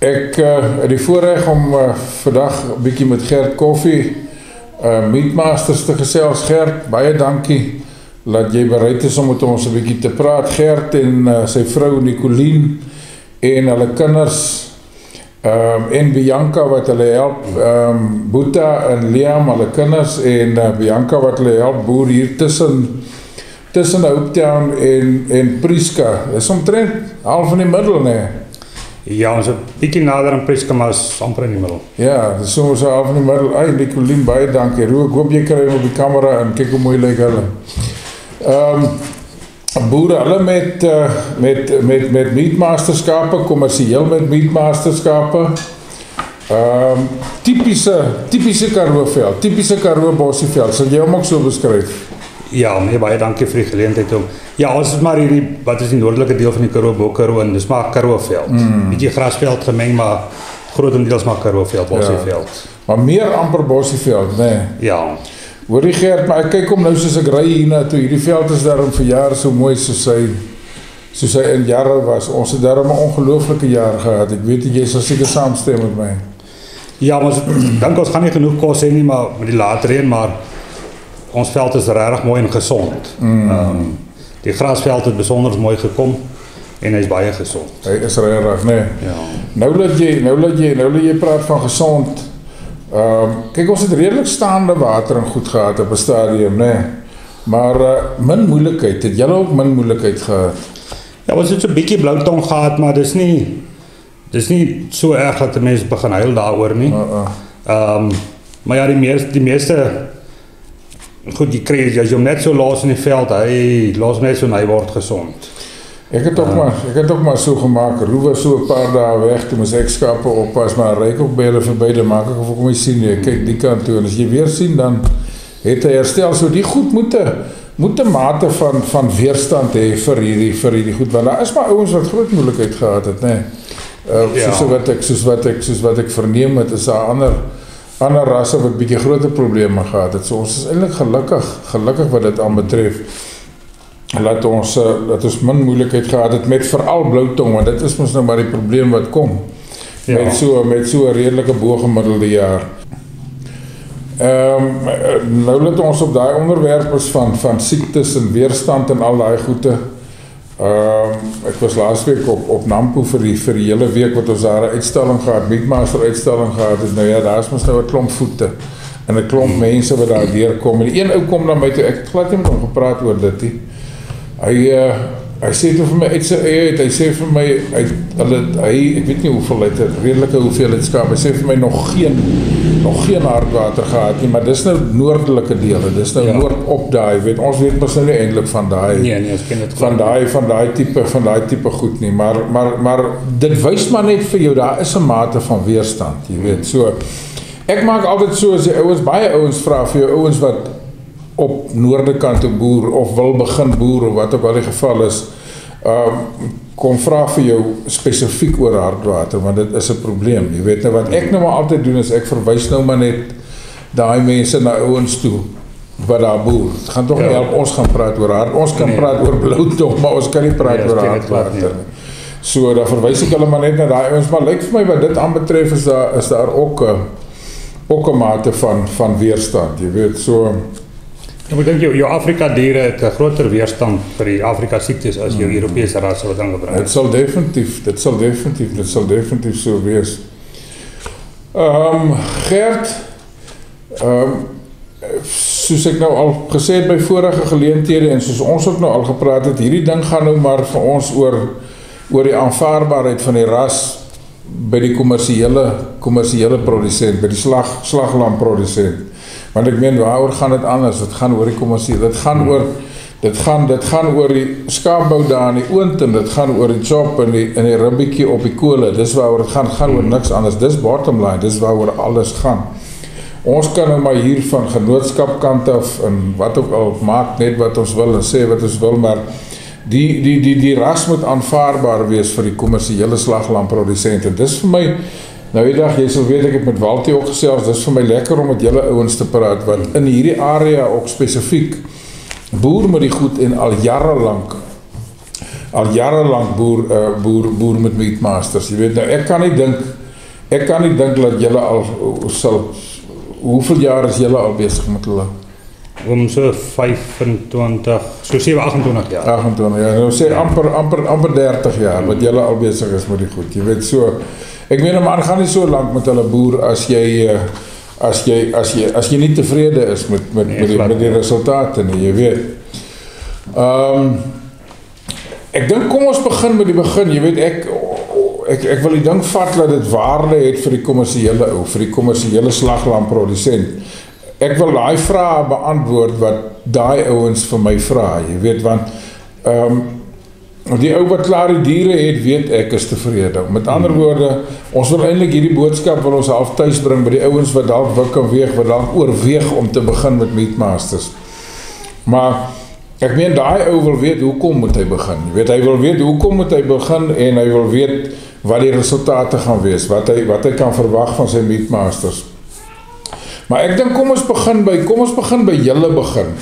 Ek het die voorreg om vandag 'n bietjie met Gert Koffie, Meatmasters te gesels. Gert, baie dankie dat jy bereid is om met ons 'n bietjie te praat. Gert en sy vrou Nicolien en hulle kinders en Bianca wat hulle help, Boeta en Liam, hulle kinders en Bianca wat hulle help boer hier tussen Hope Town en Prieska. Dis omtrent half in die middel, nee. Ja, ons is 'n bietjie nader aan Prieska, maar is amper in die middel. Ja, dis soms half in die middel. Ai, Nicolien, baie dankie. Ek hoop jy kry hom op die kamera en kyk hoe mooi lyk hulle. Boere, hulle met meatmasterskappe, kommersieel met meatmasterskappe. Typiese Karoo-veld, typiese Karoo bossieveld. Sal jy hom ook so beskryf? Ja, nee, baie dankie vir die geleentheid om. Ja, ons is maar hierdie, wat is die noordelike deel van die Karoo, Bo-Karoo, en dis maar Karoo-veld. Bietjie grasveld gemeng, maar grotendeels maar Karoo-veld, bossieveld. Ja, maar meer amper bossieveld, nee. Ja. Hoorie Gert, maar ek kyk om nou soos ek ry hiernatoe, hierdie veld is daarom vir jare so mooi soos hy in jare was. Ons het daarom 'n ongelooflike jaar gehad. Ek weet jy sal seker saamstem met my. Ja, maar dink ons gaan nie genoeg kos hê nie, maar met die laat reën, maar ons veld is regtig mooi en gesond. Die grasveld het besonder mooi gekom en hy is baie gesond. Hy is regtig, nee. Ja. Nou laat jy praat van gesond. Kyk, ons het redelik staande water en goed gehad op 'n stadium, nee. Maar min moeilikheid, het julle ook min moeilikheid gehad? Ja, ons het so 'n bietjie bloutong gehad, maar dis nie so erg dat 'n mens begin huil daaroor nie. Maar ja, die meeste goed, jy kry as jy hom net so los in die veld, hy los net so en hy word gesond. Ek het ook maar so gemaak. Roe was so 'n paar dae weg, toe moes ek skape oppas, maar ryk ook by hulle verby, dan maak ek of ek hom nie sien nie. Ek kyk die kant toe en as jy weer sien, dan het hy herstel. So die goed moet 'n mate van weerstand hê vir hierdie goed, want daar is maar ouens wat groot moeilikheid gehad het, nê. Soos wat ek verneem het, is daar ander rasse wat bietjie groter probleme gehad het. So ons is eintlik gelukkig wat dit aanbetref. Laat ons min moeilikheid gehad het met veral bloutong, want dit is mos nou maar die probleem wat kom. Ja. Met so 'n redelike bo-gemiddelde jaar. Nou laat ons op daai onderwerp is van siektes en weerstand en al daai goede. Ek was laasweek op Nampo vir die hele week wat ons daar 'n uitstalling gehad, Meatmaster uitstalling gehad het. Nou ja, daar is mos nou 'n klomp voete en 'n klomp mense wat daar deurkom. En die een ou kom na my toe, ek het glad nie met hom gepraat oor dit nie. Hy sê toe vir my uit sy eie uit, hy sê vir my ek weet nie hoeveel uit 'n redelike hoeveelheid skaap. Hy sê vir my nog geen hardwater gehad nie, maar dis nou noordelike dele. Dis nou noord op daai, weet ons weet mos nou nie eintlik van daai ons ken dit van daai tipe goed nie, maar dit wys maar net vir jou daar is 'n mate van weerstand, jy weet. So ek maak altyd so as die ouens, baie ouens vra vir jou ouens wat op noorde kant boer of wil begin boer of wat ook al die geval is, kom vra vir jou spesifiek oor hardwater, want dit is 'n probleem. Jy weet nou wat ek nou maar altyd doen is ek verwys nou maar net daai mense na ouens toe wat daar boer. Dit gaan tog nie help ons gaan praat oor hard. Ons kan praat oor bloutong, maar ons kan nie praat oor hardwater nie. So dan verwys ek hulle maar net na daai ouens, maar lyk vir my wat dit aanbetref is daar ook 'n mate van weerstand, jy weet. So ek dink jou Afrika diere het 'n groter weerstand vir die Afrika siektes as jou Europese rasse wat aangebring het. Dit sal definitief so wees. Gert, soos ek nou al gesê het by vorige geleenthede en soos ons ook nou al gepraat het, hierdie ding gaan nou maar vir ons oor die aanvaarbaarheid van die ras by die kommersiële produsent, by die slaglamprodusent. Want ek meen, waaroor gaan dit anders? Dit gaan oor die kommersiële, dit gaan oor die skaapbou daar in die oond en dit gaan oor die chop en die ribbietjie op die kole. Dis waaroor dit gaan oor niks anders. Dis bottom line, dis waaroor alles gaan. Ons kan nou maar hier van genootskapkant af en wat ook al maak net wat ons wil en sê wat ons wil, maar die ras moet aanvaarbaar wees vir die kommersiële slaglamprodusente. Dis vir my, nou die dag, jy sal weet ek het met Waltie ook gesels, dis vir my lekker om met julle ouens te praat, want in hierdie area ook spesifiek boer met die goed en al jare lank al jarenlang boer met Meatmasters. Jy weet nou, ek kan nie dink dat julle al sal, hoeveel jaar is julle al besig met hulle? Om so 25, so 28 jaar. 28 jaar, nou sê amper 30 jaar, wat julle al besig is met die goed. Jy weet so, ek meen, maar gaan nie so lank met hulle boer as jy nie tevrede is met die resultate nie, jy weet. Ek dink kom ons begin met die begin, jy weet, ek wil die ding vat dat dit waarde het vir die kommersiële slaglamprodusent. Ek wil daai vrae beantwoord wat daai ouens vir my vra, jy weet, want die ou wat klaar die diere het, weet ek is tevrede. Met ander woorde, ons wil eintlik hierdie boodskap wil ons half tuis bring by die ouens wat dalk wat dalk oorweeg om te begin met Meatmasters. Maar ek meen, daai ou wil weet hoekom moet hy begin. Jy weet, hy wil weet hoekom moet hy begin en hy wil weet wat die resultate gaan wees, wat hy kan verwag van sy Meatmasters. Maar ek dink kom ons begin by julle begin.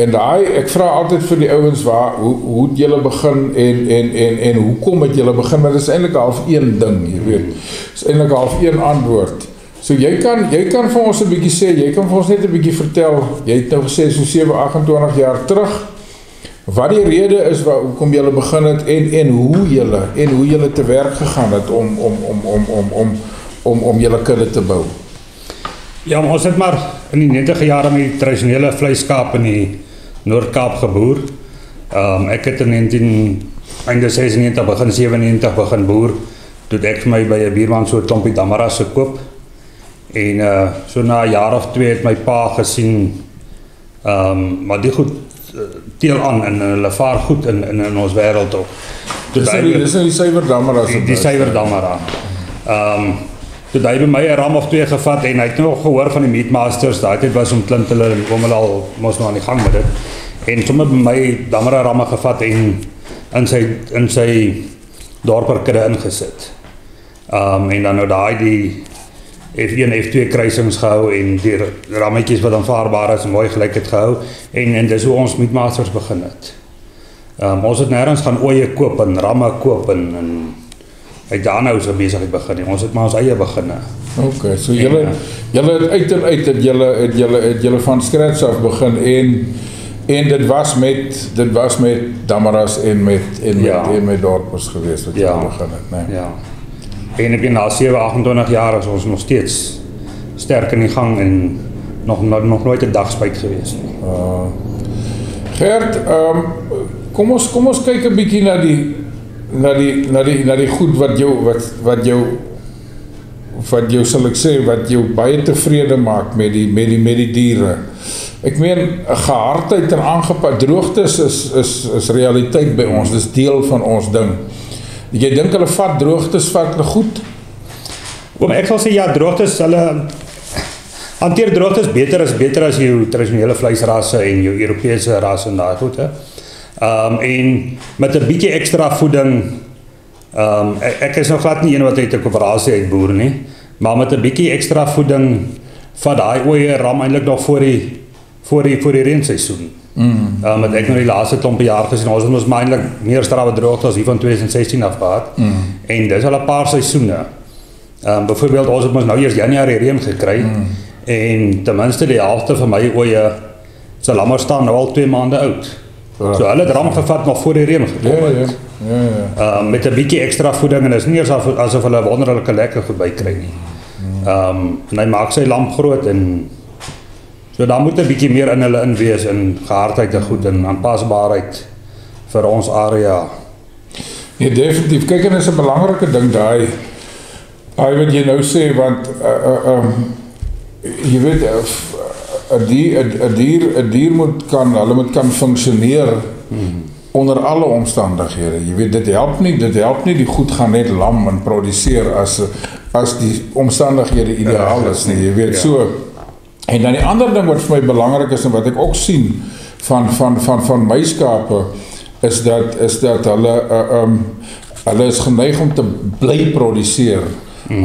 En ek vra altyd vir die ouens hoe het julle begin en hoekom het julle begin, maar dit is eintlik half een ding, jy weet. Dit is eintlik half een antwoord. So jy kan vir ons 'n bietjie sê, jy kan vir ons net 'n bietjie vertel, jy het nou gesê so 28 jaar terug, wat die rede is hoekom julle begin het en hoe julle te werk gegaan het om julle kudde te bou. Ja, maar ons het maar in die 90 jare met die tradisionele vleiskaap in die Noord-Kaap geboer. Ek het in einde 96, begin 97 begin boer, toe ek vir my by 'n buurman so 'n klompie Damaras gekoop. En so na 'n jaar of 2 het my pa gesien, maar die goed teel aan en hulle vaar goed in ons wêreld op. Dis nou die suiwer Damaras. Die suiwer Damara. Toe hy by my 'n ram of 2 gevat en hy het nog gehoor van die Meatmasters, daai tyd was omtrent hulle kom hulle al mos nou aan die gang met dit. En sommer by my Damara ramme gevat en in sy dorperkudde ingesit. En dan nou daai die F1, F2 kruisings gehou en die rammetjies wat aanvaarbaar is, mooi gelyk het gehou en dis hoe ons Meatmasters begin het. Ons het nêrens gaan ooe koop en ramme koop en uit daar nou so besigheid begin nie. Ons het maar ons eie beginne. Okay, so julle het uit het julle van scratch af begin en dit was met Damaras en met dorpers geweest wat julle begin het, nee. Ja. En ek na 28 jaar is ons nog steeds sterk in die gang en nog nooit 'n dag spyt geweest nie. Gert, kom ons kyk 'n bietjie na die goed wat jou sal ek sê, wat jou baie tevrede maak met die diere. Ek meen, gehardheid en aangepas, droogtes is realiteit by ons, dis deel van ons ding. Jy dink hulle vat droogtes goed? Ek sal sê ja, droogtes, hulle hanteer droogtes beter as jou tradisionele vleisrasse en jou Europese rasse en daai goed, hè. En met 'n bietjie ekstra voeding, ek is nog glad nie een wat uit 'n koöperasie uitboer nie, maar met 'n bietjie ekstra voeding vat daai ooe ram eintlik nog voor die reenseisoen. Met ek nou die laaste klompie jaar gesien, ons het ons eintlik meer strawwe droogte as hier van 2016 af gehad. En dis al 'n paar seisoene. Byvoorbeeld ons het ons nou eers Januarie reën gekry en ten minste die helfte van my ooe se lammer staan nou al 2 maande oud. So hulle het ram gevat nog voor die reën gekom het. Ja. Met 'n bietjie ekstra voeding en is nie asof hulle wonderlike lekker goed bykry nie. En hy maak sy lamp groot en so daar moet 'n bietjie meer in hulle wees en gehardheid en goed en aanpasbaarheid vir ons area. Nee, definitief. Kyk, en is 'n belangrike ding daai wat jy nou sê, want jy weet 'n dier moet kan funksioneer onder alle omstandighede. Jy weet, dit help nie die goed gaan net lam en produseer as die omstandighede ideaal is nie. Jy weet, so. En dan die ander ding wat vir my belangrik is en wat ek ook sien van my skape is dat hulle is geneig om te bly produseer.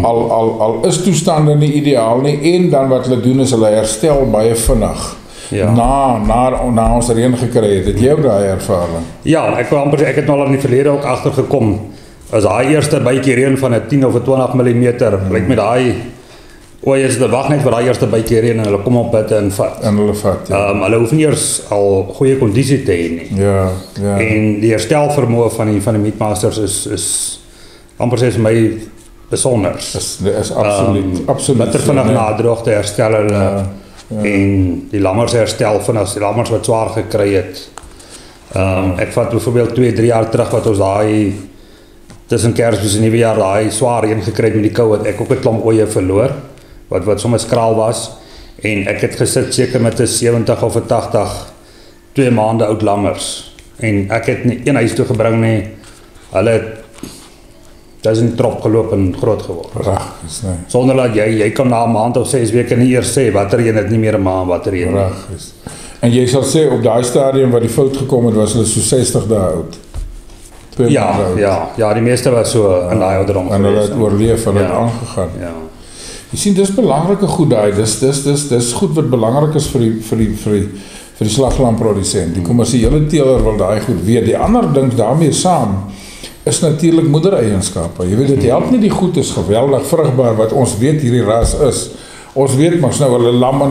Al is toestande nie ideaal nie en dan wat hulle doen is hulle herstel baie vinnig. Ja. na ons reën gekry het jy ook daai ervaring? Ja, ek het nou al in die verlede ook agtergekom, as daai eerste bytjie reën van 'n 10 of 'n 20 mm, lyk met daai oye is wag net vir daai eerste bytjie reën en hulle kom op bitte en vat. En hulle vat, ja. Hulle hoef nie eers al goeie kondisie te hê nie. Ja. En die herstelvermoë van die Meatmasters is amper sê vir my besonder. Is absoluut. Bitter vinnig na droogte herstel hulle en die lammers herstel vinnig, die lammers wat swaar gekry het. Ek vat byvoorbeeld 2-3 jaar terug wat ons daai tussen Kersfees en Nuwejaar daai swaar reën gekry het met die kou, het ek ook 'n klomp oeye verloor wat sommer skraal was en ek het gesit seker met 'n 70 of 'n 80 2 maande oud lammers en ek het nie een huis toe gebring nie. Hulle het duisend trop geloop en groot geword. Pragtig, nee. Sonder dat jy kan na 'n maand of 6 weke nie eers sê watter een het nie meer 'n maand watter een. Pragtig. En jy sal sê op daai stadium wat die fout gekom het was hulle so 60 dae oud. Ja, die meeste was so in daai ouderdom en hulle het oorleef, hulle het aangegaan. Ja. Jy sien, dis belangrike goed daai. Dis goed wat belangrik is vir die slaglamprodusent. Die kommersiële teeler wil daai goed weet. Die ander ding daarmee saam is natuurlik moedereienskappe. Jy weet, dit help nie die goed is geweldig vrugbaar wat ons weet hierdie ras is. Ons weet mos nou hulle lam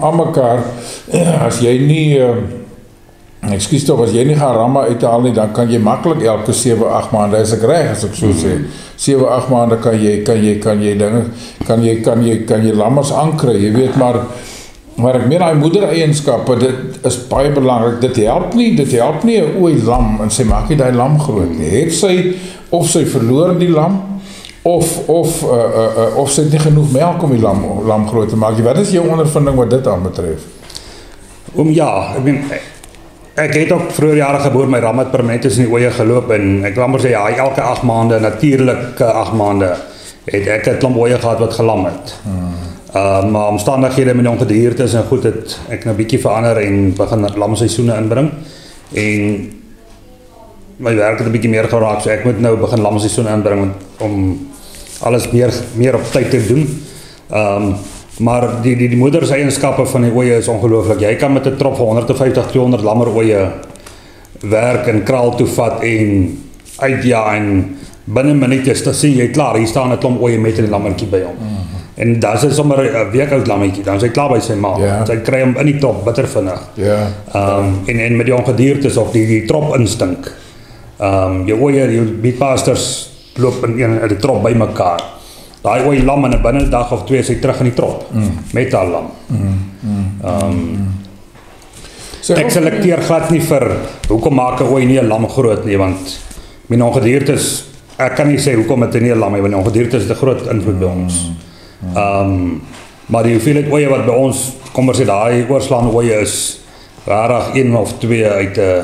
aan mekaar. As jy nie ekskuus tog, as jy nie gaan ramme uithaal nie, dan kan jy maklik elke 7-8 maande, as ek reg as ek so sê, 7-8 maande kan jy lammers aankry, jy weet, maar ek meen daai moedereienskappe, dit is baie belangrik. Dit help nie 'n ooi lam en sy maak nie daai lam groot nie. Het sy of sy verloor die lam of sy het nie genoeg melk om die lam groot te maak. Wat is jou ondervinding wat dit aanbetref? Ek het ook vroeër jare geboor, my ram het permanent in die oeye geloop en ek kan maar sê ja, elke 8 maande, natuurlike 8 maande het ek 'n klomp oeye gehad wat gelam het. Maar omstandighede met die ongediertes en goed het ek nou bietjie verander en begin lamseisoene inbring en my werk het 'n bietjie meer geraak, so ek moet nou begin lamseisoene inbring om alles meer op tyd te doen. Maar die moederseienskappe van die oeye is ongelooflik. Jy kan met 'n trop van 150-200 lammer oeye werk en kraal toe vat en uitja en binne minute dan sien jy klaar, hier staan 'n klomp oeye met 'n lammetjie by hom. En dan is hy sommer 'n week oud lammetjie, dan is hy klaar by sy ma. Sy kry hom in die trop bitter vinnig. En met die ongediertes of die trop instink. Jou oeye, jou Meatmasters loop in die trop by mekaar. Daai ooi lam en binne 'n dag of 2 is hy terug in die trop met haar lam. Ek selekteer glad nie vir hoekom maak 'n ooi nie 'n lam groot nie, want my ongediertes, ek kan nie sê hoekom het hy nie 'n lam nie, want die ongediertes het 'n groot invloed by ons. Maar die hoeveelheid oeye wat by ons, kom ons sê daai oorslaande oeye is rarig 1 of 2 uit 'n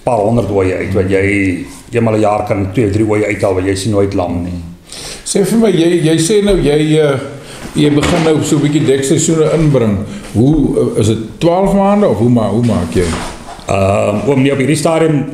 paar honderd oeye uit, wat jy eenmal 'n jaar kan 2-3 oeye uithaal, wat jy sien nooit lam nie. Sê vir my, jy sê nou, jy begin nou so 'n bietjie dekseisoene inbring. Hoe, is dit 12 maande of hoe maak jy? Op hierdie stadium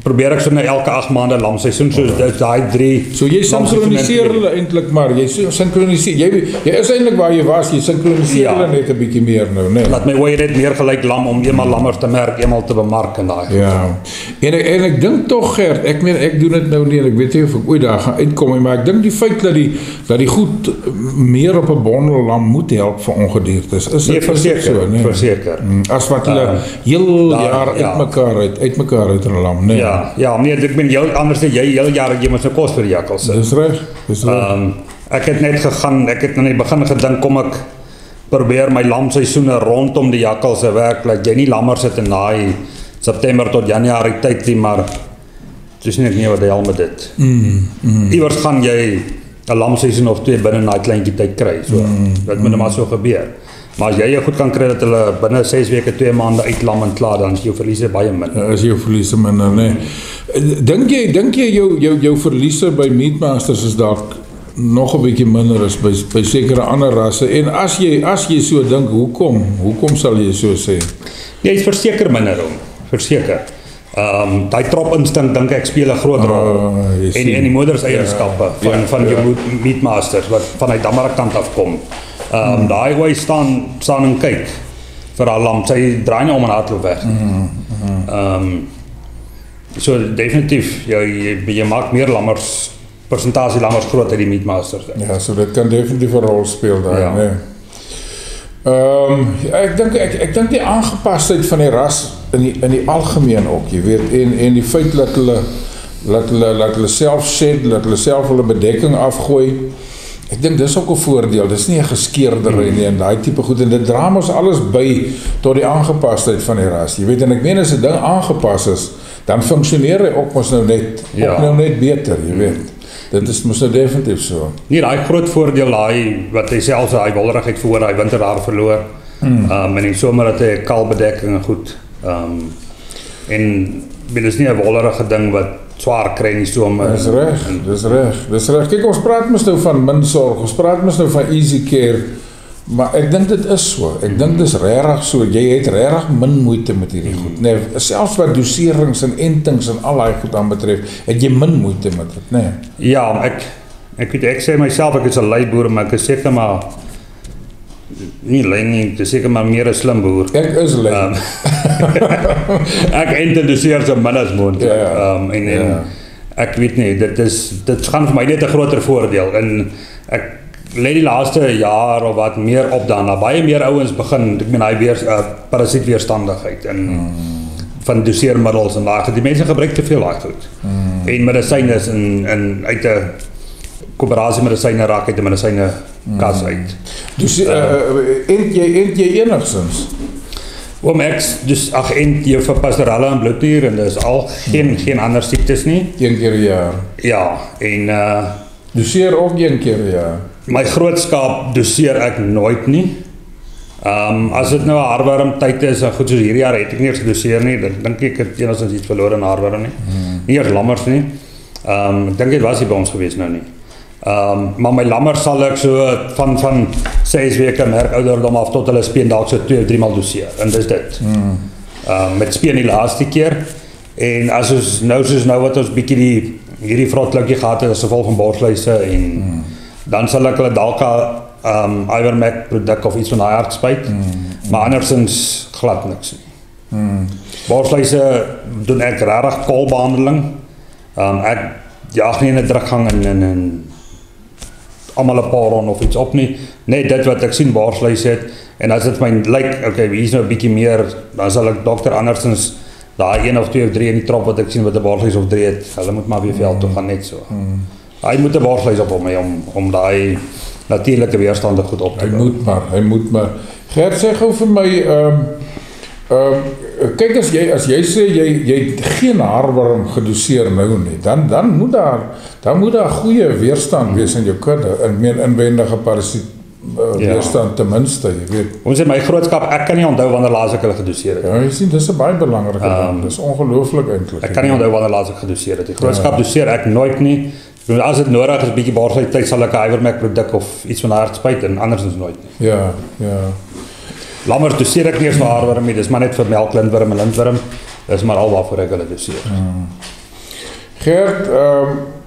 probeer ek so na elke 8 maande lamseisoen, soos daai 3. So jy sinkroniseer hulle eintlik maar, jy sinkroniseer, jy is eintlik waar jy was, jy sinkroniseer hulle net 'n bietjie meer nou, né? Laat my ooi net meer gelyk lam om eenmal lammers te merk, eenmal te bemark en daai. Ja. En ek dink tog Gert, ek meen ek doen dit nou nie, ek weet nie of ek ooit daar gaan uitkom nie, maar ek dink die feit dat die goed meer op 'n bondel lam moet help vir ongediertes. Is dit verseker, nee? Verseker. As wat hulle heel jaar uitmekaar uit hulle lam, né? Ja, nee, ek ben heel anders as jy heel jaar jy moet nou kos vir die jakkals. Dis reg. Ek het net gegaan, ek het in die begin gedink kom ek probeer my lamseisoene rondom die jakkalse werk, dat jy nie lammers het in daai September tot Januarie tyd nie, maar dis nie ek nie wat die hel met dit. Iewers gaan jy 'n lamseisoen of 2 binne daai kleintjie tyd kry, so dit moet maar so gebeur. Maar as jy goed kan kry dat hulle binne 6 weke 2 maande uitlam en klaar, dan is jou verliese baie minder. Is jou verliese minder, nee. Dink jy jou verliese by Meatmasters is dalk nog 'n bietjie minder as by sekere ander rasse? En as jy so dink, hoekom sal jy so sê? Nee, is verseker minder om, verseker. Daai trop instink dink ek speel 'n groot rol. En die moederseienskappe van jou Meatmasters wat van uit Damara kant af kom. Daai ooi staan en kyk. vir haar lam, sy draai nie om en hardloop weg. So definitief, jy maak meer lammers, persentasie lammers groot uit die Meatmasters. Ja, so dit kan definitief 'n rol speel daar, Ja. nee. Ek dink die aangepasheid van die ras in die algemeen ook, jy weet, en die feit dat hulle self shed, dat hulle self hulle bedekking afgooi. Ek dink dis ook 'n voordeel. Dis nie 'n geskeerdery nie en daai tipe goed en dit dra mos alles by tot die aangepasheid van die ras. Jy weet, en ek meen as 'n ding aangepas is, dan funksioneer hy ook mos nou net beter, jy weet. Dit is mos nou definitief so. Nie daai groot voordeel wat hy selfs daai wilderigheid voor daai winter daar verloor. En in die somer het hy 'n kalbedekking en goed. En dit is nie 'n wilderige ding wat swaar kry in die somer. Dis reg. Kyk, ons praat mos nou van min sorg, ons praat mos nou van easy care, maar ek dink dit is so. Ek dink dis regtig so. Jy het regtig min moeite met hierdie goed. Nee, selfs wat doserings en entings en al daai goed aan betref, het jy min moeite met dit, nee. Ja, ek sê myself ek is 'n lui boer, maar ek is seker maar nie lui nie, ek is seker maar meer 'n slim boer. Ek is lui. Ek introduseer so min as moontlik. En ek weet nie, dit gaan vir my net 'n groter voordeel en ek lê die laaste jaar of wat meer op daarna. Baie meer ouens begin, ek meen hy parasietweerstandigheid en van doseermiddels en daai. Die mense gebruik te veel daai goed. En medisyne en uit 'n koöperasie medisyne raak uit 'n medisyne kas uit. Dus eet jy enigstens? Dus eet jy vir pastorale en bloednier en dis al geen ander siektes nie. Een keer per jaar. Ja, en doseer ook een keer per jaar. My groot skaap doseer ek nooit nie. As dit nou 'n haarworm tyd is en goed soos hierdie jaar het ek nie eens gedoseer nie, dan dink ek het enigstens iets verloor in haarworm nie. Nie eers lammers nie. Ek dink dit was nie by ons gewees nou nie. Maar my lammers sal ek so van 6 weke merk ouderdom af tot hulle speen dalk so 2 of 3 maal doseer en dis dit. Met speen die laaste keer en as ons nou wat ons bietjie hierdie vrotlikkie gehad het as gevolg van borsluise en dan sal ek hulle dalk Ivermectin produk of iets van daai aard spuit, maar andersins glad niks nie. Borsluise doen ek regtig kolbehandeling. Ek jaag nie in 'n drukgang en almal 'n paron of iets op nie. Net dit wat ek sien borsluise het en as dit my lyk, okay, hier is nou 'n bietjie meer, dan sal ek dokter andersins daai 1 of 2 of 3 in die trop wat ek sien wat 'n borsluis of 3 het, hulle moet maar weer veld toe gaan net so. Hy moet 'n borsluis op hom hê om daai natuurlike weerstande goed op te bou. Hy moet maar. Gert, sê gou vir my, kyk as jy sê jy het geen haarworm gedoseer nou nie, dan moet daar goeie weerstand wees in jou kudde, in inwendige parasiet weerstand ten minste, jy weet. Ons sê my grootskap, ek kan nie onthou wanneer laas ek hulle gedoseer het. Ja, jy sien, dis 'n baie belangrike ding. Dis ongelooflik eintlik. Ek kan nie onthou wanneer laas ek gedoseer het. Die grootskap doseer ek nooit nie. As dit nodig is, 'n bietjie borsluis tyd sal ek 'n Ivermectin produk of iets van daardie spuit en andersins nooit nie. Ja. Lammers doseer ek nie eens vir haarworm nie, dis maar net vir melklintworm en lintworm. Dis maar al waarvoor ek hulle doseer. Gert,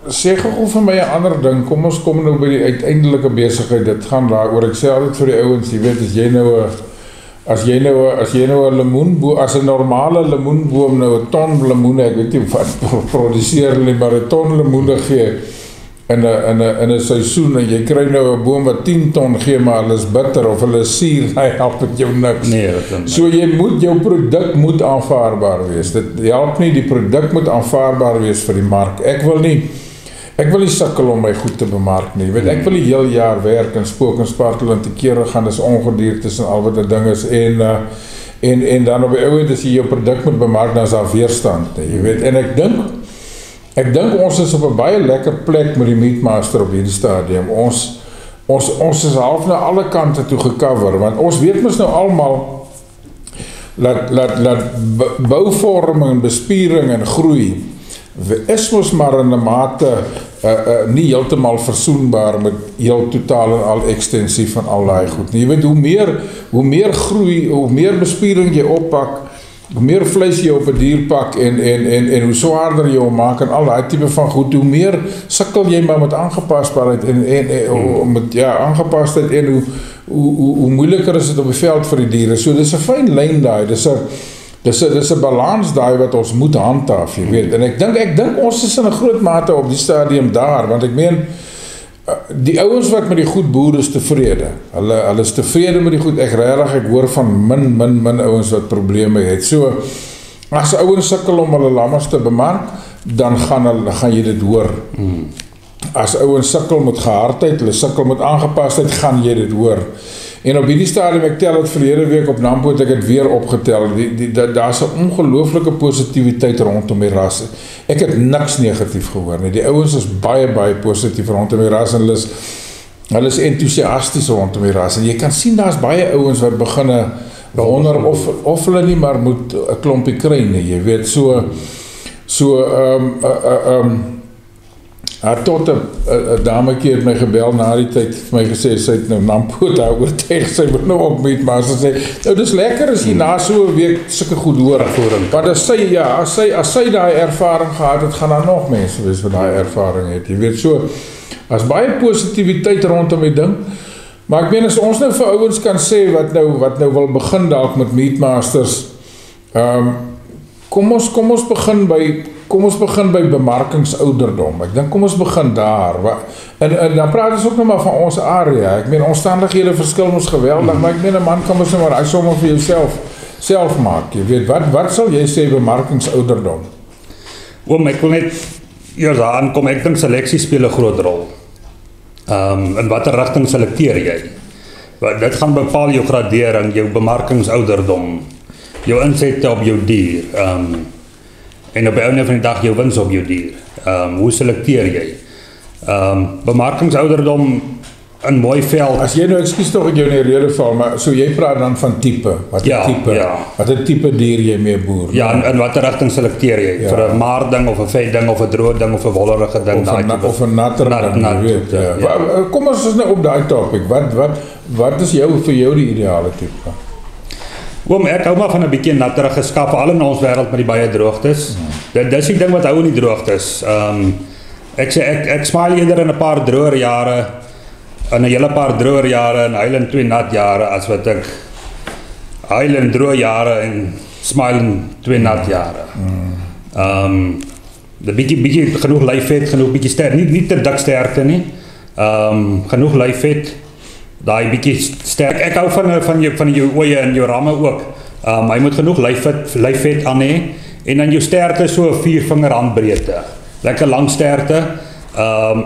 sê gou vir my 'n ander ding. Kom ons kom nou by die uiteindelike besigheid. Dit gaan daaroor. Ek sê altyd vir die ouens, jy weet, as jy nou 'n lemoenboom, as 'n normale lemoenboom nou 'n ton lemoene, ek weet nie wat produseer nie, maar 'n ton lemoene gee in 'n seisoen en jy kry nou 'n boom wat 10 ton gee, maar hulle is bitter of hulle is suur, hy help met jou niks. Nee, so jou produk moet aanvaarbaar wees. Dit help nie, die produk moet aanvaarbaar wees vir die mark. Ek wil nie sukkel om my goed te bemark nie. Weet, ek wil die heel jaar werk en spook en spartel en te kere gaan, dis ongediertes en al wat dit ding is en dan op die ouend as jy jou produk moet bemark, dan is daar weerstand, jy weet. En ek dink ons is op 'n baie lekker plek met die Meatmaster op hierdie stadium. Ons is half na alle kante toe gecover, want ons weet mos nou almal laat bouvorming en bespiering en groei is mos maar in 'n mate nie heeltemal versoenbaar met heel totaal en al ekstensie van al daai goed nie. Jy weet, hoe meer groei, hoe meer bespiering jy oppak, hoe meer vleis jy op 'n dier pak en hoe swaarder jy hom maak en al daai tipe van goed, hoe meer sukkel jy maar met aangepasbaarheid en met aangepasheid en hoe moeiliker is dit op die veld vir die diere. So dis 'n fyn lyn daai. Dis 'n balans daai wat ons moet handhaaf, jy weet. En ek dink ons is in 'n groot mate op die stadium daar, want ek meen die ouens wat met die goed boer is tevrede. Hulle is tevrede met die goed. Ek hoor van min ouens wat probleme het. So as ouens sukkel om hulle lammers te bemark, dan gaan jy dit hoor. As ouens sukkel met gehardheid, hulle sukkel met aangepasheid, gaan jy dit hoor. En op hierdie stadium, ek tel het verlede week op Nampo, het ek het weer opgetel, daar's 'n ongelooflike positiwiteit rondom die ras. Ek het niks negatief gehoor nie. Die ouens is baie positief rondom die ras en hulle is entoesiasties rondom die ras. En jy kan sien, daar's baie ouens wat begin wonder of hulle nie maar moet 'n klompie kry nie, jy weet, tot 'n dametjie het my gebel na die tyd, het my gesê, sy het nou Nampo daar oortuig, sy wil nou op meet, maar sy sê, nou dis lekker as jy na so 'n week sulke goed hoor, want as sy daai ervaring gehad het, gaan daar nog mense wees wat daai ervaring het, jy weet, so, as baie positiwiteit rondom die ding, maar ek meen, as ons nou vir ouens kan sê, wat nou wil begin dalk met Meatmasters, kom ons begin by bemarkingsouderdom. Ek dink kom ons begin daar. En dan praat ons ook nog maar van ons area. Ek meen omstandighede verskil ons geweldig, maar ek meen 'n man kan mos nou maar hy sommer vir jouself self maak. Jy weet wat sal jy sê bemarkingsouderdom? Ek wil net eers aankom, ek dink seleksie speel 'n groot rol. In watter rigting selekteer jy? Dit gaan bepaal jou gradering, jou bemarkingsouderdom, jou insette op jou dier. En op die einde van die dag jou wins op jou dier. Hoe selekteer jy? Bemarkingsouderdom in mooi veld. As jy nou, ekskuus tog ek jou in die rede val, maar so jy praat dan van tipe. Wat 'n tipe dier jy mee boer? Ja, in watter rigting selekteer jy? Vir 'n maar ding of 'n vet ding of 'n droë ding of 'n wollerige ding, of 'n natter ding, jy weet. Kom ons is nou op daai topic. Wat is vir jou die ideale tipe? Ek hou maar van 'n bietjie natterige skap, al in ons wêreld met die baie droogtes. Dis die ding wat hou in die droogtes. Ek sê ek smile eerder in 'n paar droër jare, in 'n hele paar droër jare en huil in 2 nat jare, as wat ek huil in droë jare en smile in 2 nat jare. Die bietjie genoeg lyfvet, genoeg bietjie sterk, nie te dik sterkte nie. Genoeg lyfvet. Daai bietjie sterk. Ek hou van jou oeye en jou ramme ook. Hy moet genoeg lyfvet aan hê en dan jou sterte so 'n 4 vinger handbreedte. Lekker lang sterte.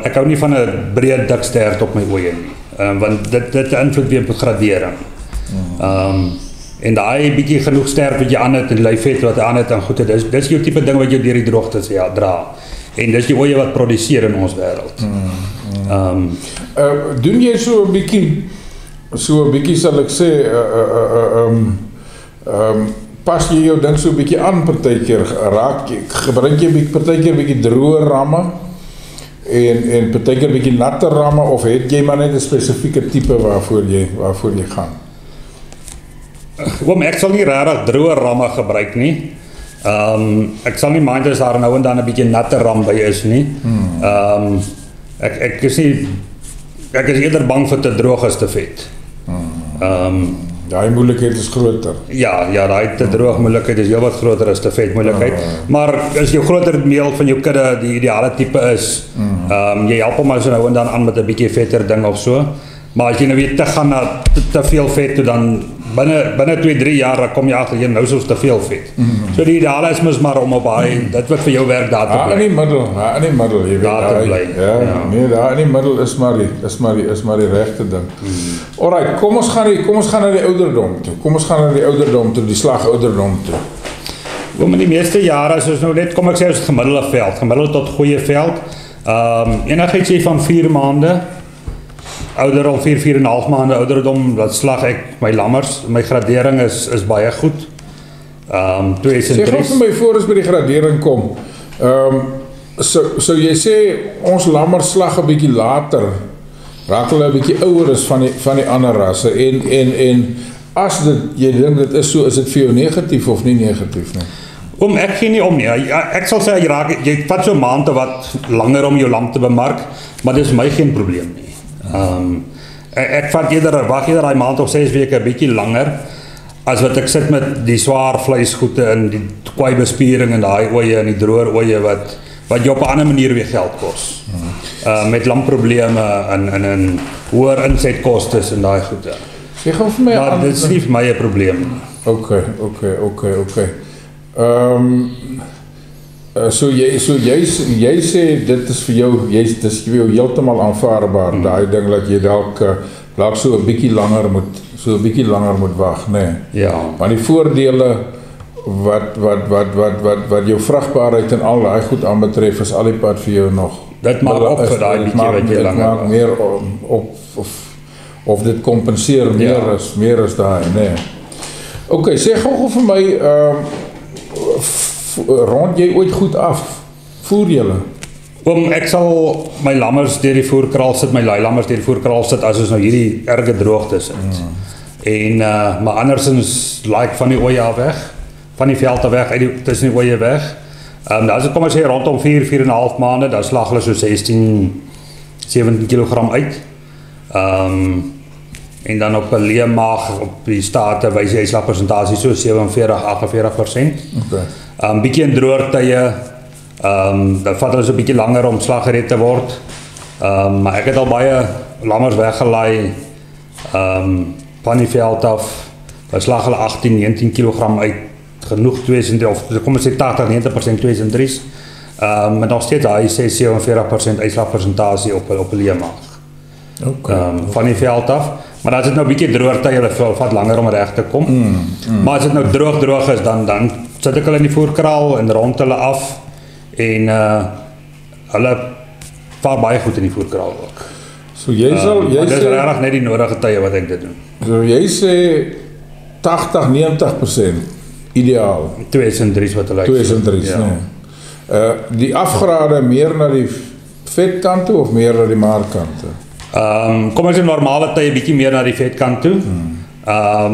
Ek hou nie van 'n breed dik stert op my oeye nie. Want dit invloed weer op gradering. En daai bietjie genoeg sterk wat jy aan het en lyfvet wat aan het en goed. Dis jou tipe ding wat jy deur die droogtes dra. En dis die oeye wat produseer in ons wêreld. Doen jy so 'n bietjie sal ek sê, pas jy jou ding so 'n bietjie aan partykeer, gebruik jy partykeer bietjie droë ramme en partykeer bietjie natte ramme, of het jy maar net 'n spesifieke tipe waarvoor jy gaan? Ek sal nie regtig droë ramme gebruik nie. Ek sal nie mind as daar nou en dan 'n bietjie natte ram by is nie. Ek is eerder bang vir te droog as te vet. Daai moeilikheid is groter. Ja, daai te droog moeilikheid is heelwat groter as te vet moeilikheid. Maar as jou groter meel van jou kudde die ideale tipe is, jy help hom so nou en dan aan met 'n bietjie vetter ding of so. Maar as jy nou weer te gaan na te veel vet toe, dan binne 2-3 jaar dan kom jy agter jy nou soos te veel vet. So die ideale is mos maar om op dit wat vir jou werk daar te bly. In die middel, jy weet daar te bly. Nee, daar in die middel is maar die regte ding. Alright, kom ons gaan na die ouderdom toe. Die slagouderdom toe. In die meeste jare, soos nou net kom ek sê, is gemiddeld tot goeie veld. Enigiets sê van 4 maande. Ouderdom 4,5 maande ouderdom, dat slag ek my lammers. My gradering is baie goed. 2 en 3. Sê gou vir my voor ons by die gradering kom. So jy sê ons lammers slag 'n bietjie later, raak hulle 'n bietjie ouer is van die ander rasse en as jy dink dit is so, is dit vir jou negatief of nie negatief nie? Ek gee nie om nie. Ek sal sê jy vat so 'n maand of wat langer om jou lamp te bemark, maar dis my geen probleem nie. Ek wag eerder daai maand of 6 weke 'n bietjie langer as wat ek sit met die swaar vleisgoede en die kwai bespiering en daai oeye en die droër oeye wat jou op 'n ander manier weer geld kos. Met lampprobleme en hoër insetkostes en daai goede. Jy gaan vir my maar dit is nie vir my 'n probleem nie. Okay. So jy sê dit is vir jou, dis vir jou heeltemal aanvaarbaar, daai ding dat jy dalk so 'n bietjie langer moet wag, nee. Ja. Maar die voordele wat jou vrugbaarheid en al daai goed aanbetref is al die pad vir jou nog. Dit maak op vir daai bietjie wat jy langer maak meer op of dit kompenseer meer as daai, nee. Okay, sê gou vir my rond jy ooit goed af? Voer julle? Ek sal my lammers deur die voerkraal sit, my laailammers deur die voerkraal sit as ons nou hierdie erge droogte sit. En maar andersins van die oeye af weg, van die veld af weg, tussen die oeye weg. Daar's kom ons sê rondom 4,5 maande, dan slag hulle so 16-17 kg uit. En dan op 'n leemaag op die state wys die uitslagpersentasie so 47-48%. Okay. Bietjie in droër tye, dan vat hulle so 'n bietjie langer om slag gered te word. Maar ek het al baie lammers weggelaai van die veld af. Dan slag hulle 18-19 kg uit, genoeg 2 of kom ons sê 80-90% 2 en 3's. Maar nog steeds daai 47% uitslagpersentasie op 'n leemaag. Okay. Van die veld af. Maar as dit nou 'n bietjie droër tye, hulle vat langer om reg te kom. Maar as dit nou droog is, dan sit ek hulle in die voerkraal en rond hulle af en hulle vaar baie goed in die voerkraal ook. So jy dis regtig net die nodige tye wat ek dit doen. So jy sê 80-90% ideaal. 2 en 3's wat hulle 2 en 3's, nee. Die afgrade meer na die vetkant toe of meer na die maarkant toe? Kom ons in normale tye bietjie meer na die vetkant toe.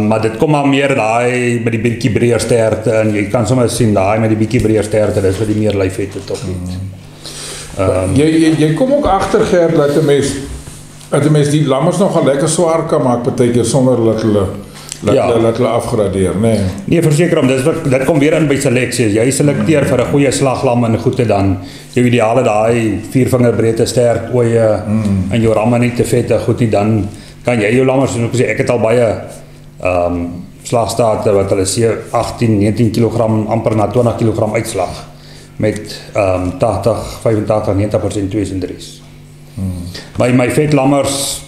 Maar dit kom maar meer daai met die bietjie breër sterte en jy kan sommer sien daai met die bietjie breër sterte, dis wat die meer lyfvet het op jy kom ook agter Gert dat 'n mens die lammers nogal lekker swaar kan maak partykeer sonder dat hulle afgradeer, nee. Nee, verseker om dit kom weer in by seleksie. Jy selekteer vir 'n goeie slaglam en goede dan jou ideale daai 4 vingerbreedte sterk oeye en jou ramme nie te vet en goed nie, dan kan jy jou lammers doen. Ek het al baie slagstate wat hulle sê 18-19 kg amper na 20 kg uitslag met 80-85-90% 2's en 3's. My vetlammers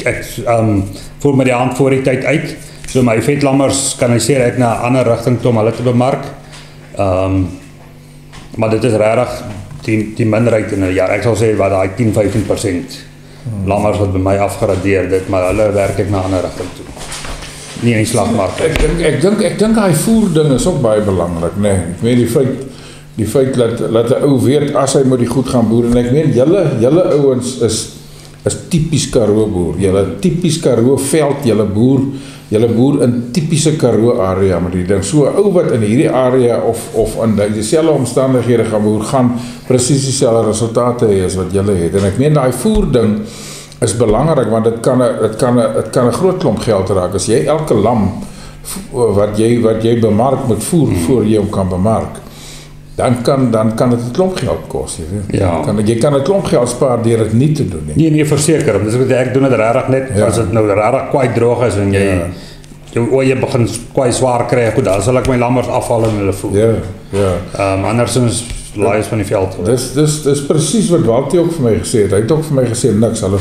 ek voer met die hand voor die tyd uit. So my vetlammers kanaliseer ek na 'n ander rigting toe om hulle te bemark. Maar dit is regtig die minderheid in 'n jaar. Ek sal sê wat daai 10-15% lammers wat by my afgradeer dit, maar hulle werk ek na 'n ander rigting toe. Nie in die slagmark. Ek dink daai voerding is ook baie belangrik, nee. Ek meen die feit dat 'n ou weet as hy moet die goed gaan boer en ek meen julle ouens is tipies Karoo boer. Julle tipies Karoo veld, julle boer in tipiese Karoo area met die ding. So 'n ou wat in hierdie area of in dieselfde omstandighede gaan boer, gaan presies dieselfde resultate hê as wat julle het. En ek meen daai voerding is belangrik want dit kan 'n groot klomp geld raak. As jy elke lam wat jy bemark moet voer voor jy hom kan bemark, dan kan dit 'n klomp geld kos, jy weet. Ja. Jy kan 'n klomp geld spaar deur dit nie te doen nie. Nee, verseker. Dis wat ek doen dit regtig net as dit nou regtig kwai droog is en jou oeye begin kwai swaar kry, goed, dan sal ek my lammers afhaal en hulle voer. Ja. Andersins laaies van die veld. Dis presies wat Waltie ook vir my gesê het. Hy het ook vir my gesê niks, hulle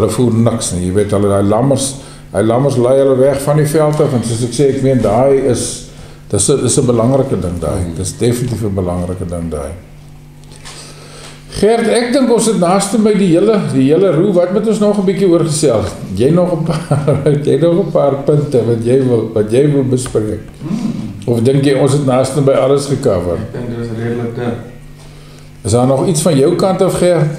voer niks nie. Jy weet, hulle daai lammers laai hulle weg van die veld af en soos ek sê, ek meen daai dis 'n belangrike ding daai. Dis definitief 'n belangrike ding daai. Gert, ek dink ons het naaste by die hele roe. Wat moet ons nog 'n bietjie oor gesels? Jy nog 'n paar punte wat jy wil bespreek. Of dink jy ons het naaste by alles gecover? Ek dink dit is redelik. Is daar nog iets van jou kant af, Gert?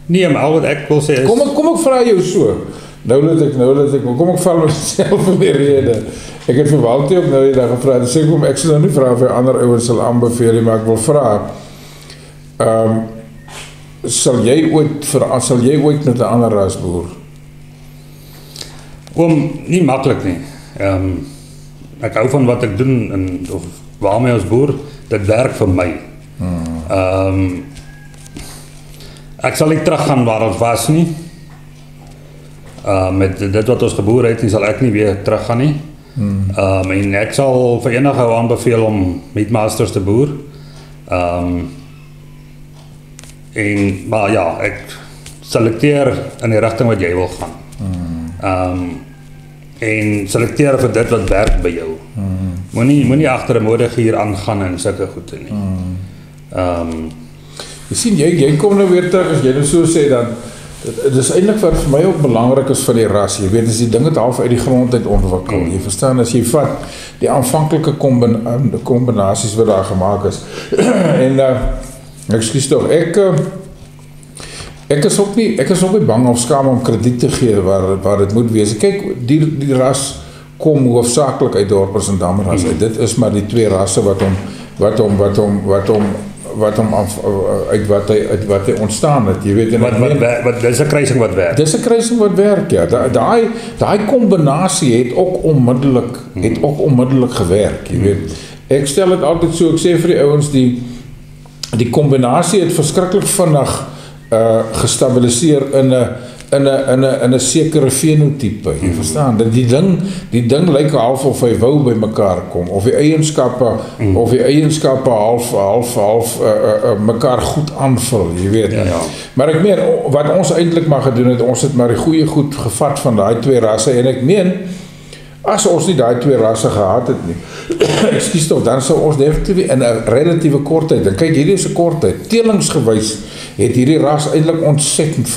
Nee, maar al wat ek wil sê is Kom ek vra jou so. Nou laat ek, kom ek val myself in die rede. Ek het vir Waltie ook nou die dag gevra, dus ek wil ek sal nou nie vra of hy ander ouens sal aanbeveel, maar ek wil vra, sal jy ooit met 'n ander ras boer? Nie maklik nie. Ek hou van wat ek doen, of waarmee ons boer, dit werk vir my. Ek sal nie teruggaan waar ons was nie. Met dit wat ons geboer het, sal ek nie weer teruggaan nie. En ek sal vir enige ou aanbeveel om met Masters te boer. Maar ja, ek selekteer in die rigting wat jy wil gaan. En selekteer vir dit wat werk by jou. Moenie agter 'n modegier aangaan en sulke goede nie. Jy sien, jy kom nou weer terug, as jy nou so sê, dan dit is eintlik wat vir my ook belangrik is vir die ras. Jy weet, as die ding het half uit die grond uit ontwikkel. Jy verstaan, as jy vat die aanvanklike kombinasies wat daar gemaak is. En ekskuus tog, ek is ook nie bang of skaam om krediet te gee waar dit moet wees. Kyk, die ras kom hoofsaaklik uit Dorpers en Dammeras. Dit is maar die twee rasse uit wat hy ontstaan het, jy weet. Dis 'n kruising wat werk. Dis 'n kruising wat werk, ja. Daai kombinasie het ook onmiddellik gewerk, jy weet. Ek stel dit altyd so, ek sê vir die ouens, die kombinasie het verskriklik vinnig gestabiliseer in 'n sekere fenotipe, jy verstaan, dat die ding lyk half of hy wou by mekaar kom, of die eienskappe half mekaar goed aanvul, jy weet. Ja. Maar ek meen, wat ons eintlik maar gedoen het, ons het maar die goeie goed gevat van daai twee rasse, en ek meen, as ons nie daai twee rasse gehad het nie, ekskuus tog, dan sou ons definitief in 'n relatiewe kortheid, en kyk, hierdie is 'n kortheid, telingsgewys het hierdie ras eintlik ontsettend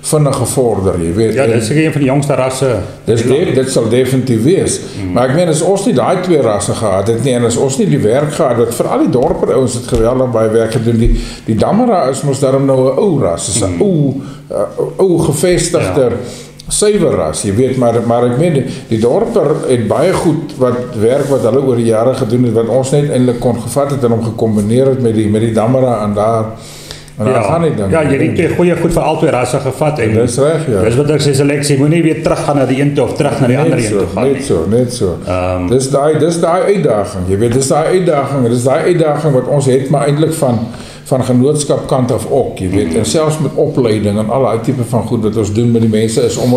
vinnig gevorder, jy weet. Ja, dit is een van die jongste rasse. Dit sal definitief wees. Maar ek meen, as ons nie daai twee rasse gehad het nie, en as ons nie die werk gehad het, vir al die dorper ouens het geweldig baie werk gedoen, die Dammera is mos daarom nou 'n ou ras, is 'n ou gevestigde suiwer ras, jy weet, maar ek meen, die dorper het baie goed werk wat hulle oor die jare gedoen het, wat ons net eintlik kon gevat het en hom gekombineer het met die Dammera en daar. Ja, jy het twee goeie goed vir al twee rasse gevat, en dis reg, ja. Dis wat ek sê, seleksie, moenie weer teruggaan na die een toe of terug na die ander een toe gaan. Net so. Dis daai uitdaging, jy weet, dis daai uitdaging wat ons het, maar eintlik van genootskap kant af ook, jy weet, en selfs met opleiding en al daai tipe van goed wat ons doen met die mense is om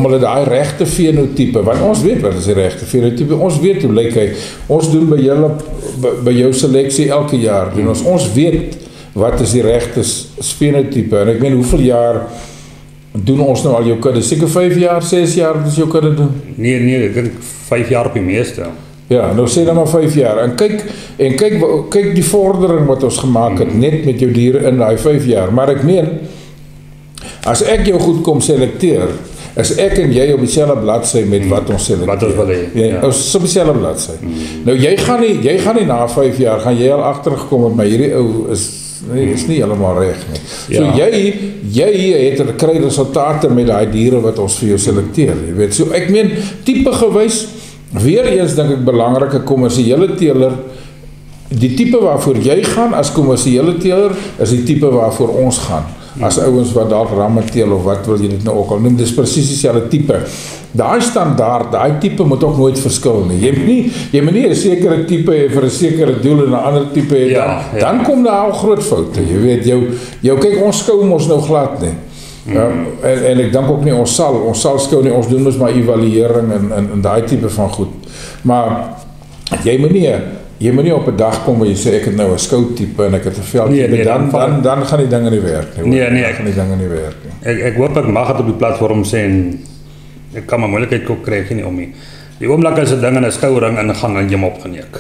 hulle daai regte fenotipe, want ons weet wat is die regte fenotipe, ons weet hoe lyk hy, ons doen by jou seleksie elke jaar, doen ons weet wat is die regte fenotipe, en ek meen, hoeveel jaar doen ons nou al jou kudde, seker 5 jaar, 6 jaar wat ons jou kudde doen? Nee, ek dink 5 jaar op die meeste. Ja, nou sê dan maar 5 jaar, en kyk die vordering wat ons gemaak het, net met jou diere in die 5 jaar, maar ek meen, as ek jou goed kom selekteer, is ek en jy op dieselfde bladsy met wat ons selekteer. Wat ons wil hê. Ons op dieselfde bladsy. Nou jy gaan nie na 5 jaar, gaan jy al agtergekom het, maar hierdie ou is nie helemaal reg nie. So jy kry resultate met daai diere wat ons vir jou selekteer, jy weet. So ek meen, tipe gewys, weer eens dink ek belangrike kommersiële teeler, die tipe waarvoor jy gaan as kommersiële teeler, is die tipe waarvoor ons gaan. As ouens wat dalk rammeteel of wat wil jy dit nou ook al noem, dis presies dieselfde tipe. Daai standaard, daai tipe moet ook nooit verskil nie. Jy moet nie 'n sekere tipe hê vir 'n sekere doel en 'n ander tipe hê, dan kom daar al groot foute. Jy weet, jou kyk, ons skou ons nou glad nie. En ek dink ook nie, ons sal skou nie, ons doen ons maar evaluering en daai tipe van goed. Maar jy moet nie op 'n dag kom waar jy sê ek het nou 'n skoutype en ek het 'n veldtype, dan gaan die dinge nie werk nie. Nee, gaan die dinge nie werk nie. Ek hoop ek mag dit op die platform sê, en ek kan my moeilikheid ook kry nie om nie. Die oomblik as 'n ding in 'n skouring ingaan en jy hom opgeneek.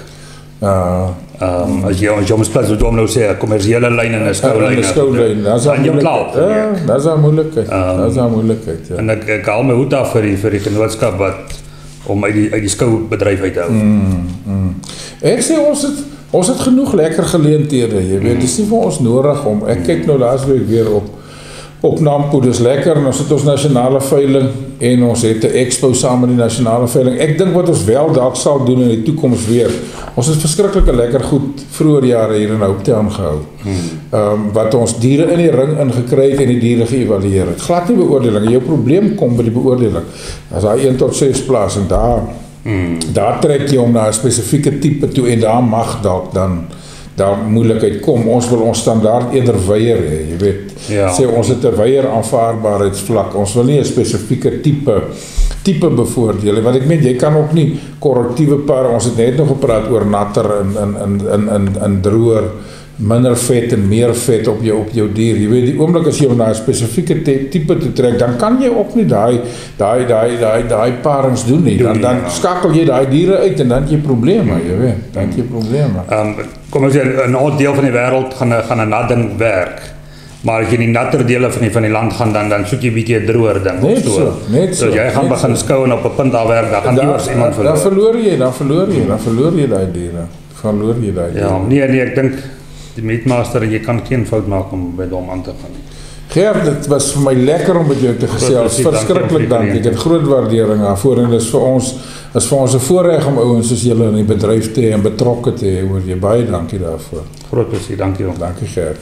As jy op 'n plek wat nou sê 'n kommersiële lyn en 'n skoulyn, dan is daar moeilikheid. En ek haal my hoed af vir die genootskap wat om uit die skoubedryf uit te hou. Ek sê ons het genoeg lekker geleenthede, jy weet, dis nie vir ons nodig om, ek kyk nou laasweek weer op op Nampo, dis lekker, en ons het ons nasionale veiling, en ons het 'n expo saam met die nasionale veiling. Ek dink wat ons wel dalk sal doen in die toekoms weer, ons het verskriklike lekker goed vroeër jare hier in Hopetown gehou. Wat ons diere in die ring ingekry het en die diere geëvalueer het. Glad nie beoordeling, jou probleem kom by die beoordeling. As daar 1 tot 6 plaas, en daar trek jy om na 'n spesifieke tipe toe, en daar mag dalk dan daar moeilikheid kom. Ons wil ons standaard eerder weier hê, jy weet. Sê ons het 'n weier aanvaarbaarheidsvlak. Ons wil nie 'n spesifieke tipe bevoordeel, want ek meen jy kan ook nie korrektiewe pare, ons het net nog gepraat oor natter en droër, minder vet en meer vet op jou dier. Jy weet, die oomblik as jy na 'n spesifieke tipe toe trek, dan kan jy ook nie daai parings doen nie. Dan skakel jy daai diere uit en dan het jy probleme, jy weet. Dan het jy probleme. Kom ons sê 'n ander deel van die wêreld gaan 'n nat ding werk. Maar as jy in die natter dele van die land gaan, dan soek jy 'n bietjie 'n droër ding. Net so. So jy gaan begin skou en op 'n punt daar werk, dan gaan iewers iemand verloor. Dan verloor jy daai diere. Ja, nee, ek dink die meatmaster, jy kan geen fout maak om by hom aan te gaan. Gert, dit was vir my lekker om met jou te gesels. Verskriklik dankie. Ek het groot waardering daarvoor, en dit is vir ons 'n voorreg om ouens soos julle in die bedryf te hê en betrokke te hê oor jy. Baie dankie daarvoor. Groot plesier, dankie. Dankie Gert.